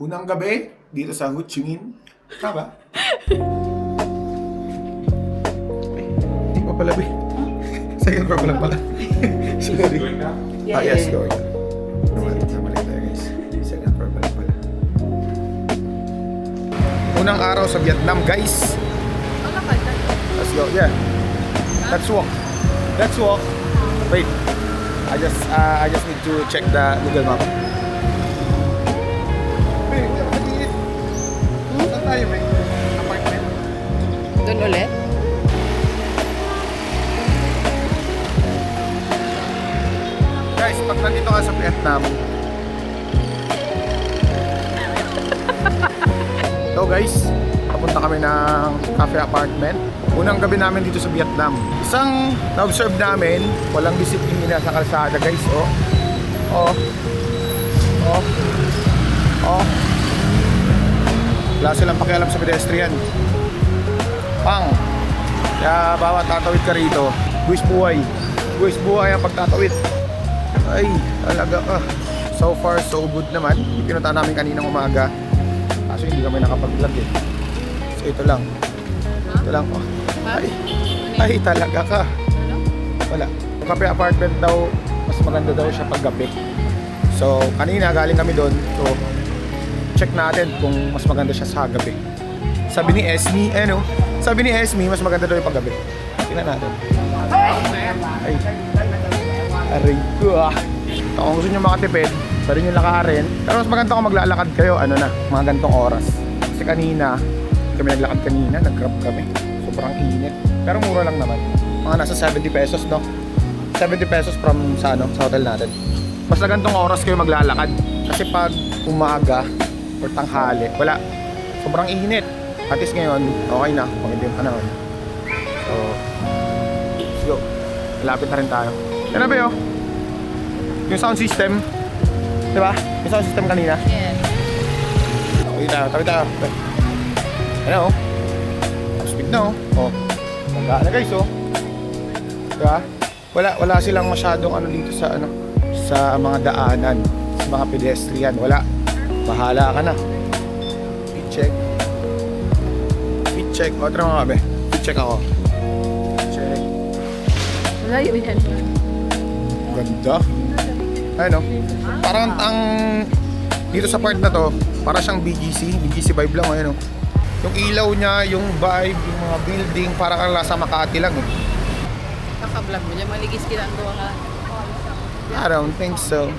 Unang gabi dito sa Ho Chi Minh. Tama? Hindi pa pala, be. Second floor pa lang pala. Sorry. Yes, going. Namali tayo, guys. Second floor pa lang pala. Unang araw sa Vietnam, guys. Let's go, yeah. Let's walk. Let's walk. Wait. I just need to check the Google Map. Tayo may apartment. Doon ulit? Guys, pag nandito ka sa Vietnam. So guys, papunta kami ng cafe apartment. Unang gabi namin dito sa Vietnam. Isang na-observe namin, walang disiplina sa kalsada, guys. Wala silang pakialam sa pedestrian. Pang! Kaya bawat tatawid ka rito, buwis buhay. Buwis buhay ang pagtatawid. Ay, talaga ka. So far, so good naman. Pinunta namin kaninang umaga. Kaso hindi kami nakapag-vlog eh. So ito lang. Ito lang. Oh. Ay, talaga ka. Wala. Yung cafe apartment daw, mas maganda daw siya pag gabi. So, kanina galing kami doon. So, check natin kung mas maganda siya sa gabi. Sabi ni Esme, sabi ni Esme, mas maganda daw yung paggabi. Tingnan natin. Ay. Aray ko ah. So, kung gusto nyo makatipid, pwede nyo lakarin. Pero mas maganda kung maglalakad kayo, mga gantong oras. Kasi kanina, kami naglakad kanina, nag-grab kami. Sobrang init. Pero mura lang naman. Mga nasa 70 pesos, no? 70 pesos from sa hotel natin. Mas na gantong oras kayo maglalakad. Kasi pag umaga, or tanghali, wala. Sobrang init. At least ngayon, okay na. Maganda yung panahon. So, let's go. Malapit na rin tayo. Yan na ba yun? Yung sound system. Diba? Yung sound system kanina. Yes. Tabi tayo. Ano? Speed na oh. Tanda na guys oh. Diba? Wala silang masyadong dito sa mga daanan. Sa mga pedestrian. Wala. Bahala ka na. Speed check. Speed check. O, tara mga kabe. Speed check ako. Check. Malayo yan. Ganda. Ayun o. Parang dito sa part na to, para siyang BGC vibe lang. Ayun o. Yung ilaw niya, yung vibe, yung mga building, parang kang nasa Makati lang eh. Kaka-vlog mo niya, maligis kinang doon ka. I don't think so.